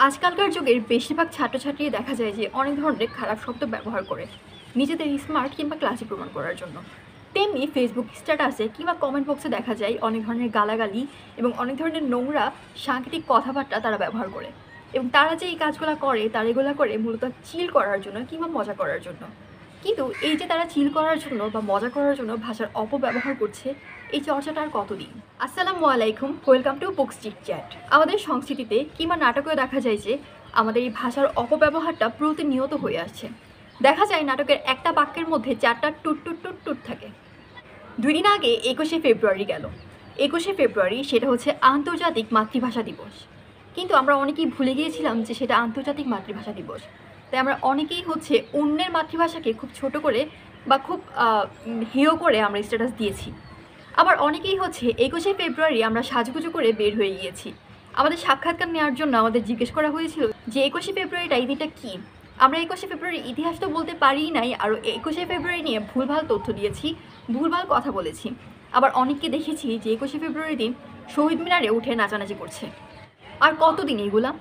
আজকালকার যুগের বেশিরভাগ ছাত্রছাত্রী দেখা যায় যে অনেক ধরনের খারাপ শব্দ ব্যবহার করে নিজেদের স্মার্ট কিংবা ক্লাসে প্রমাণ করার জন্য। তেমনি ফেসবুক স্ট্যাটাসে কিংবা কমেন্ট বক্সে দেখা যায় অনেক ধরনের গালাগালি এবং অনেক ধরনের নোংরা সাংকেতিক কথাবার্তা তারা ব্যবহার করে। এবং তারা যে এই কাজগুলো করে তারা এগুলো করে মূলত চিল করার জন্য কিংবা মজা করার জন্য। কিন্তু এই যে তারা চিল করার জন্য বা মজা করার জন্য ভাষার অপব্যবহার করছে, এই চর্চাটা আর কতদিন? আসসালামু আলাইকুম, ওয়েলকাম টু বুকস চিটচ্যাট। আমাদের সংস্কৃতিতে কিংবা নাটকেও দেখা যায় যে আমাদের এই ভাষার অপব্যবহারটা প্রতিনিয়ত হয়ে আসছে। দেখা যায় নাটকের একটা বাক্যের মধ্যে 4টা টুট টুট টুট টুট থাকে। 2 দিন আগে 21শে ফেব্রুয়ারি গেল। 21শে ফেব্রুয়ারি সেটা হচ্ছে আন্তর্জাতিক মাতৃভাষা দিবস। কিন্তু আমরা অনেকেই ভুলে গিয়েছিলাম যে সেটা আন্তর্জাতিক মাতৃভাষা দিবস। তাই আমরা অনেকেই হচ্ছে অন্যের মাতৃভাষাকে খুব ছোট করে বা খুব হেয় করে আমরা স্ট্যাটাস দিয়েছি। আবার অনেকেই হচ্ছে 21শে ফেব্রুয়ারি আমরা সাজুগুজু করে বের হয়ে গিয়েছি। আমাদের সাক্ষাৎকার নেওয়ার জন্য আমাদের জিজ্ঞেস করা হয়েছিল যে 21শে ফেব্রুয়ারিটা এই দিনটা কী। আমরা 21শে ফেব্রুয়ারির ইতিহাস তো বলতে পারিই নাই, আর 21শে ফেব্রুয়ারি নিয়ে ভুলভাল তথ্য দিয়েছি, ভুলভাল কথা বলেছি। আবার অনেককে দেখেছি যে 21শে ফেব্রুয়ারি দিন শহীদ মিনারে উঠে নাচানাচি করছে। আর কতদিন এগুলা?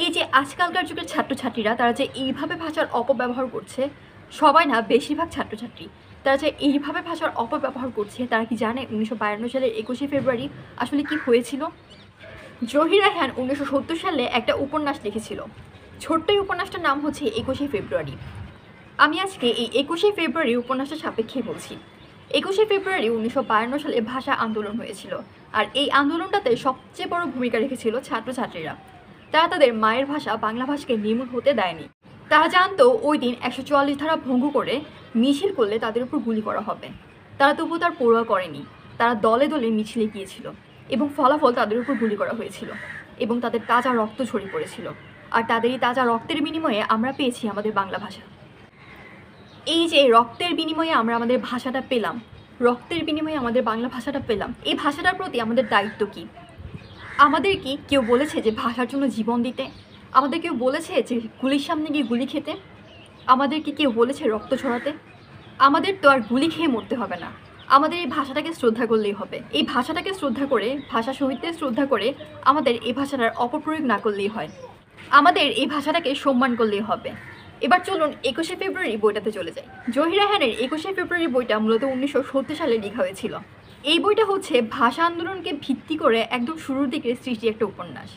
এই যে আজকালকার যুগের ছাত্রছাত্রীরা তারা যে এইভাবে ভাষার অপব্যবহার করছে, সবাই না, বেশিরভাগ ছাত্রছাত্রী তারা যে এইভাবে ভাষার অপব্যবহার করছে, তারা কি জানে 1952 সালের 21শে ফেব্রুয়ারি আসলে কি হয়েছিল? জহির রায়হান 1970 সালে একটা উপন্যাস লিখেছিল। ছোট্ট এই উপন্যাসটার নাম হচ্ছে 21শে ফেব্রুয়ারি। আমি আজকে এই 21শে ফেব্রুয়ারি উপন্যাসের সাপেক্ষে বলছি। 21শে ফেব্রুয়ারি 1952 সালে ভাষা আন্দোলন হয়েছিল, আর এই আন্দোলনটাতে সবচেয়ে বড় ভূমিকা রেখেছিল ছাত্রছাত্রীরা। তারা তাদের মায়ের ভাষা বাংলা ভাষাকে নির্মূল হতে দেয়নি। তারা জানতো ওই দিন 144 ধারা ভঙ্গ করে মিছিল করলে তাদের উপর গুলি করা হবে। তারা তবুও তার পরোয়া করেনি। তারা দলে দলে মিছিলে গিয়েছিল এবং ফলাফল তাদের উপর গুলি করা হয়েছিল এবং তাদের তাজা রক্ত ছড়িয়ে পড়েছিল। আর তাদের এই তাজা রক্তের বিনিময়ে আমরা পেয়েছি আমাদের বাংলা ভাষা। এই যে রক্তের বিনিময়ে আমরা আমাদের ভাষাটা পেলাম, রক্তের বিনিময়ে আমাদের বাংলা ভাষাটা পেলাম, এই ভাষাটার প্রতি আমাদের দায়িত্ব কী? আমাদের কি কেউ বলেছে যে ভাষার জন্য জীবন দিতে? আমাদের কেউ বলেছে যে গুলির সামনে গিয়ে গুলি খেতে? আমাদের কি কেউ বলেছে রক্ত ছড়াতে? আমাদের তো আর গুলি খেয়ে মরতে হবে না। আমাদের এই ভাষাটাকে শ্রদ্ধা করলেই হবে। এই ভাষাটাকে শ্রদ্ধা করে, ভাষা শহীদদের শ্রদ্ধা করে আমাদের এই ভাষাটার অপপ্রয়োগ না করলেই হয়। আমাদের এই ভাষাটাকে সম্মান করলেই হবে। এবার চলুন 21শে ফেব্রুয়ারি বইটাতে চলে যাই। জহির রায়হানের 21শে ফেব্রুয়ারি বইটা মূলত 1970 সালে লেখা হয়েছিল। এই বইটা হচ্ছে ভাষা আন্দোলনকে ভিত্তি করে একদম শুরুর দিকে সৃষ্টি একটা উপন্যাস।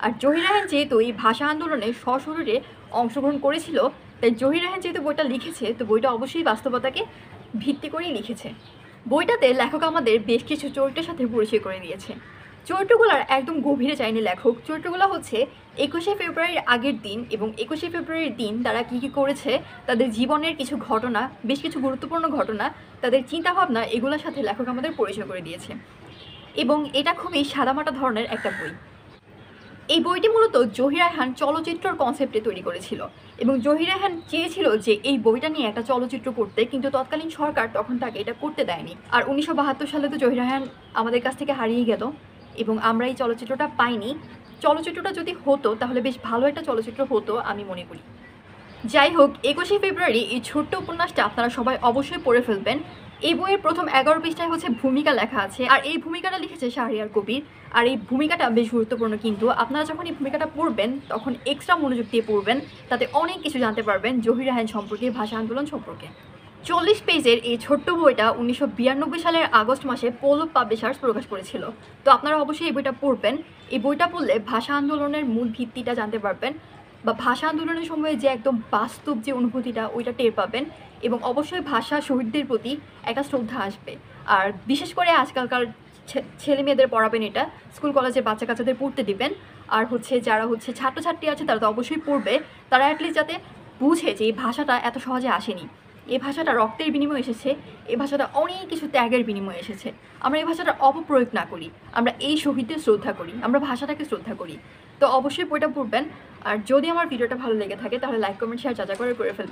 আর জহির রায়হান যেহেতু এই ভাষা আন্দোলনে সশরীরে অংশগ্রহণ করেছিল, তাই জহির রায়হান যেহেতু বইটা লিখেছে, তো বইটা অবশ্যই বাস্তবতাকে ভিত্তি করেই লিখেছে। বইটাতে লেখক আমাদের বেশ কিছু চরিত্রের সাথে পরিচয় করে দিয়েছে। চরিত্রগুলোর একদম গভীরে যায়নি লেখক। চরিত্রগুলো হচ্ছে 21শে ফেব্রুয়ারির আগের দিন এবং 21শে ফেব্রুয়ারির দিন তারা কী কী করেছে, তাদের জীবনের কিছু ঘটনা, বেশ কিছু গুরুত্বপূর্ণ ঘটনা, তাদের চিন্তাভাবনা, এগুলোর সাথে লেখক আমাদের পরিচয় করে দিয়েছে। এবং এটা খুবই সাদামাটা ধরনের একটা বই। এই বইটি মূলত জহির রায়হান চলচ্চিত্রর কনসেপ্টে তৈরি করেছিল এবং জহির রায়হান চেয়েছিল যে এই বইটা নিয়ে একটা চলচ্চিত্র করতে, কিন্তু তৎকালীন সরকার তখন তাকে এটা করতে দেয়নি। আর 1972 সালে তো জহির রায়হান আমাদের কাছ থেকে হারিয়ে গেল এবং আমরা এই চলচ্চিত্রটা পাইনি। চলচ্চিত্রটা যদি হতো তাহলে বেশ ভালো একটা চলচ্চিত্র হতো আমি মনে করি। যাই হোক, 21শে ফেব্রুয়ারি এই ছোট্ট উপন্যাসটা আপনারা সবাই অবশ্যই পড়ে ফেলবেন। এই বইয়ের প্রথম 11 পৃষ্ঠায় হচ্ছে ভূমিকা লেখা আছে, আর এই ভূমিকাটা লিখেছে শাহরিয়ার কবির। আর এই ভূমিকাটা বেশ গুরুত্বপূর্ণ, কিন্তু আপনারা যখন এই ভূমিকাটা পড়বেন তখন এক্সট্রা মনোযোগ দিয়ে পড়বেন, তাতে অনেক কিছু জানতে পারবেন জহির রায়হান সম্পর্কে, ভাষা আন্দোলন সম্পর্কে। 40 পেজের এই ছোট্ট বইটা 1992 সালের আগস্ট মাসে পল্লব পাবলিশার্স প্রকাশ করেছিল। তো আপনারা অবশ্যই এই বইটা পড়বেন। এই বইটা পড়লে ভাষা আন্দোলনের মূল ভিত্তিটা জানতে পারবেন, বা ভাষা আন্দোলনের সময় যে একদম বাস্তব যে অনুভূতিটা ওইটা টের পাবেন, এবং অবশ্যই ভাষা শহীদদের প্রতি একটা শ্রদ্ধা আসবে। আর বিশেষ করে আজকালকার ছেলে মেয়েদের পড়াবেন, এটা স্কুল কলেজে বাচ্চা কাচ্চাদের পড়তে দিবেন। আর হচ্ছে যারা হচ্ছে ছাত্রছাত্রী আছে তারা তো অবশ্যই পড়বে, তারা অ্যাটলিস্ট যাতে বুঝে যে এই ভাষাটা এত সহজে আসেনি, এই ভাষাটা রক্তের বিনিময়ে এসেছে, এই ভাষাটা অনেক কিছু ত্যাগের বিনিময়ে এসেছে। আমরা এই ভাষাটা অপপ্রয়োগ না করি, আমরা এই শহীদদের শ্রদ্ধা করি, আমরা ভাষাটাকে শ্রদ্ধা করি। তো অবশ্যই বইটা পড়বেন। আর যদি আমার ভিডিওটা ভালো লেগে থাকে তাহলে লাইক, কমেন্ট, শেয়ার যা যা করে ফেলবেন।